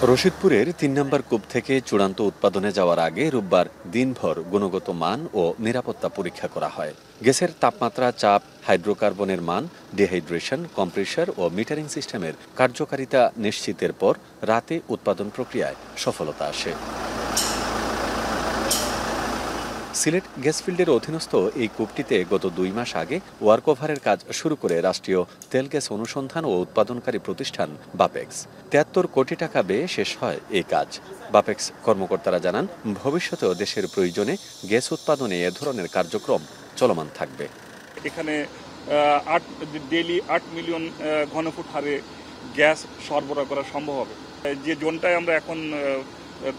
রশিদপুরের ৩ নম্বর কূপ থেকে চূড়ান্ত উৎপাদনে যাওয়ার আগে রোববার দিনভর গুণগত মান ও নিরাপত্তা পরীক্ষা করা হয়। গ্যাসের তাপমাত্রা, চাপ, হাইড্রোকার্বনের মান, ডিহাইড্রেশন, কম্প্রেসার ও মিটারিং সিস্টেমের কার্যকারিতা নিশ্চিতের পর রাতে উৎপাদন প্রক্রিয়ায় সফলতা আসে। সিলেট গ্যাস ফিল্ডের অধীনস্থ এই কূপটিতে গত ২ মাস আগে ওয়ার্কওভারের কাজ শুরু করে রাষ্ট্রীয় তেল গ্যাস অনুসন্ধান ও উৎপাদনকারী প্রতিষ্ঠান বাপেক্স। ৭৩ কোটি টাকা ব্যয়ে শেষ হয় এই কাজ। বাপেক্স কর্মকর্তারা জানান, ভবিষ্যতেও দেশের প্রয়োজনে গ্যাস উৎপাদনে এ ধরনের কার্যক্রম চলমান থাকবে। এখানে ডেইলি ৮ মিলিয়ন ঘনফুট হারে গ্যাস সরবরাহ করা সম্ভব হবে। যে জোনটায় আমরা এখন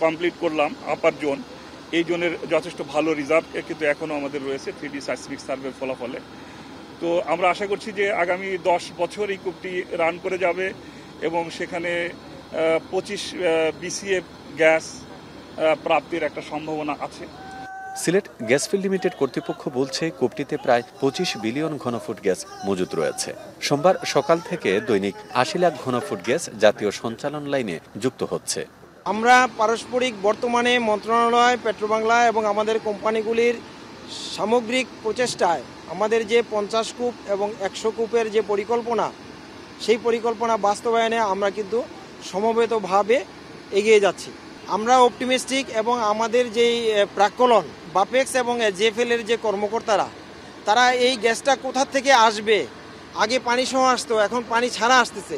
কমপ্লিট করলাম, আপার জোন, এই জোনের যথেষ্ট ভালো রিজার্ভ কিন্তু এখনও আমাদের রয়েছে 3D সাইসমিক সার্ভের ফলাফলে। তো আমরা আশা করছি যে আগামী ১০ বছর এই কূপটি রান করে যাবে এবং সেখানে ২৫ BCF গ্যাস প্রাপ্তির একটা সম্ভাবনা আছে। সিলেট গ্যাস ফিল্ড লিমিটেড কর্তৃপক্ষ বলছে, কূপটিতে প্রায় ২৫ বিলিয়ন ঘনফুট গ্যাস মজুত রয়েছে। সোমবার সকাল থেকে দৈনিক ৮০ লাখ ঘনফুট গ্যাস জাতীয় সঞ্চালন লাইনে যুক্ত হচ্ছে। আমরা পারস্পরিক বর্তমানে মন্ত্রণালয়, পেট্রোবাংলা এবং আমাদের কোম্পানিগুলির সামগ্রিক প্রচেষ্টায় আমাদের যে ৫০ কূপ এবং ১০০ কূপের যে পরিকল্পনা, সেই পরিকল্পনা বাস্তবায়নে আমরা কিন্তু সমবেতভাবে এগিয়ে যাচ্ছি। আমরা অপটিমিস্টিক এবং আমাদের যেই প্রাক্কলন বাপেক্স এবং জেএফএলের যে কর্মকর্তারা, তারা এই গ্যাসটা কোথা থেকে আসবে, আগে পানি সহ আসতো, এখন পানি ছাড়া আসতেছে,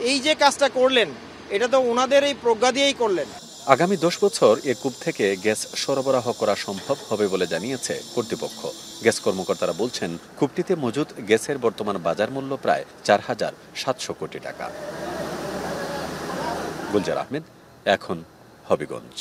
এই যে কাজটা করলেন, এটা তো ওনাদের এই প্রজ্ঞা দিয়েই করলেন। আগামী ১০ বছর এ কূপ থেকে গ্যাস সরবরাহ করা সম্ভব হবে বলে জানিয়েছে কর্তৃপক্ষ। গ্যাস কর্মকর্তারা বলছেন, কূপটিতে মজুদ গ্যাসের বর্তমান বাজার মূল্য প্রায় ৪,৭০০ কোটি টাকা। গুলজার আহমেদ, এখন হবিগঞ্জ।